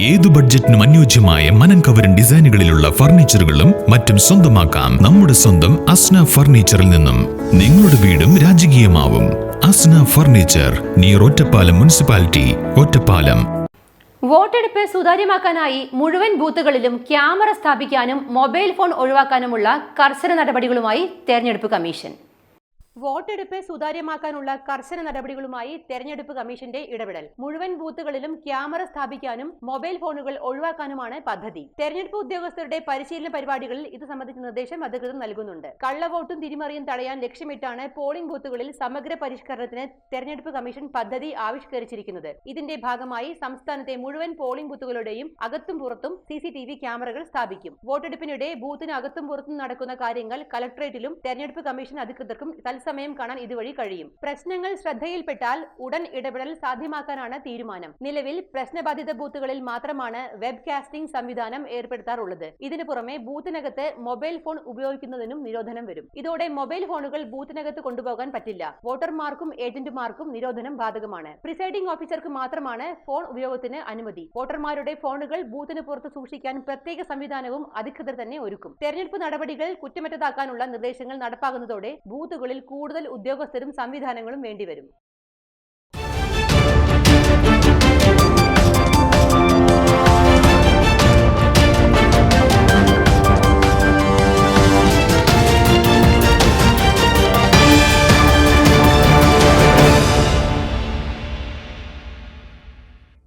ഏതു ബഡ്ജറ്റിനും അനുയോജ്യമായ മനം കവരൻ ഡിസൈനുകളിലുള്ള ഫർണിച്ചറുകളും മറ്റും സ്വന്തമാക്കാം നമ്മുടെ സ്വന്തം അസ്ന ഫർണിച്ചറിൽ നിന്നും. നിങ്ങളുടെ വീടും രാജകീയമാവും. Asna furniture, near Ottapalam municipality, Ottapalam. വോട്ടെടുപ്പ് സുതാര്യമാക്കാനായി മുഴുവൻ ബൂത്തുകളിലും ക്യാമറ സ്ഥാപിക്കാനും മൊബൈൽ ഫോൺ ഒഴിവാക്കാനുമുള്ള കർശന നടപടികളുമായി തെരഞ്ഞെടുപ്പ് കമ്മീഷൻ. വോട്ടെടുപ്പ് സുതാര്യമാക്കാനുള്ള കർശന നടപടികളുമായി തെരഞ്ഞെടുപ്പ് കമ്മീഷന്റെ ഇടപെടൽ. മുഴുവൻ ബൂത്തുകളിലും ക്യാമറ സ്ഥാപിക്കാനും മൊബൈൽ ഫോണുകൾ ഒഴിവാക്കാനുമാണ് പദ്ധതി. തെരഞ്ഞെടുപ്പ് ഉദ്യോഗസ്ഥരുടെ പരിശീലന പരിപാടികളിൽ ഇത് സംബന്ധിച്ച നിർദ്ദേശം അധികൃതർ നൽകുന്നുണ്ട്. കള്ളവോട്ടും തിരിമറിയും തടയാൻ ലക്ഷ്യമിട്ടാണ് പോളിംഗ് ബൂത്തുകളിൽ സമഗ്ര പരിഷ്കരണത്തിന് തെരഞ്ഞെടുപ്പ് കമ്മീഷൻ പദ്ധതി ആവിഷ്കരിച്ചിരിക്കുന്നത്. ഇതിന്റെ ഭാഗമായി സംസ്ഥാനത്തെ മുഴുവൻ പോളിംഗ് ബൂത്തുകളുടെയും അകത്തും പുറത്തും CCTV ക്യാമറകൾ സ്ഥാപിക്കും. വോട്ടെടുപ്പിനിടെ ബൂത്തിന് അകത്തും പുറത്തും നടക്കുന്ന കാര്യങ്ങൾ കലക്ടറേറ്റിലും തെരഞ്ഞെടുപ്പ് കമ്മീഷൻ അധികൃതർക്കും സമയം കാണാൻ ഇതുവഴി കഴിയും. പ്രശ്നങ്ങൾ ശ്രദ്ധയിൽപ്പെട്ടാൽ ഉടൻ ഇടപെടൽ സാധ്യമാക്കാനാണ് തീരുമാനം. നിലവിൽ പ്രശ്നബാധിത ബൂത്തുകളിൽ മാത്രമാണ് വെബ് കാസ്റ്റിംഗ് സംവിധാനം ഏർപ്പെടുത്താറുള്ളത്. ഇതിനു പുറമെ ബൂത്തിനകത്ത് മൊബൈൽ ഫോൺ ഉപയോഗിക്കുന്നതിനും നിരോധനം വരും. ഇതോടെ മൊബൈൽ ഫോണുകൾ ബൂത്തിനകത്ത് കൊണ്ടുപോകാൻ പറ്റില്ല. വോട്ടർമാർക്കും ഏജന്റുമാർക്കും നിരോധനം ബാധകമാണ്. പ്രിസൈഡിംഗ് ഓഫീസർക്ക് മാത്രമാണ് ഫോൺ ഉപയോഗത്തിന് അനുമതി. വോട്ടർമാരുടെ ഫോണുകൾ ബൂത്തിന് പുറത്ത് സൂക്ഷിക്കാൻ പ്രത്യേക സംവിധാനവും അധികൃതർ തന്നെ ഒരുക്കും. തെരഞ്ഞെടുപ്പ് നടപടികൾ കുറ്റമറ്റതാക്കാനുള്ള നിർദ്ദേശങ്ങൾ നടപ്പാകുന്നതോടെ ബൂത്തുകളിൽ കൂടുതൽ ഉദ്യോഗസ്ഥരും സംവിധാനങ്ങളും വേണ്ടിവരും.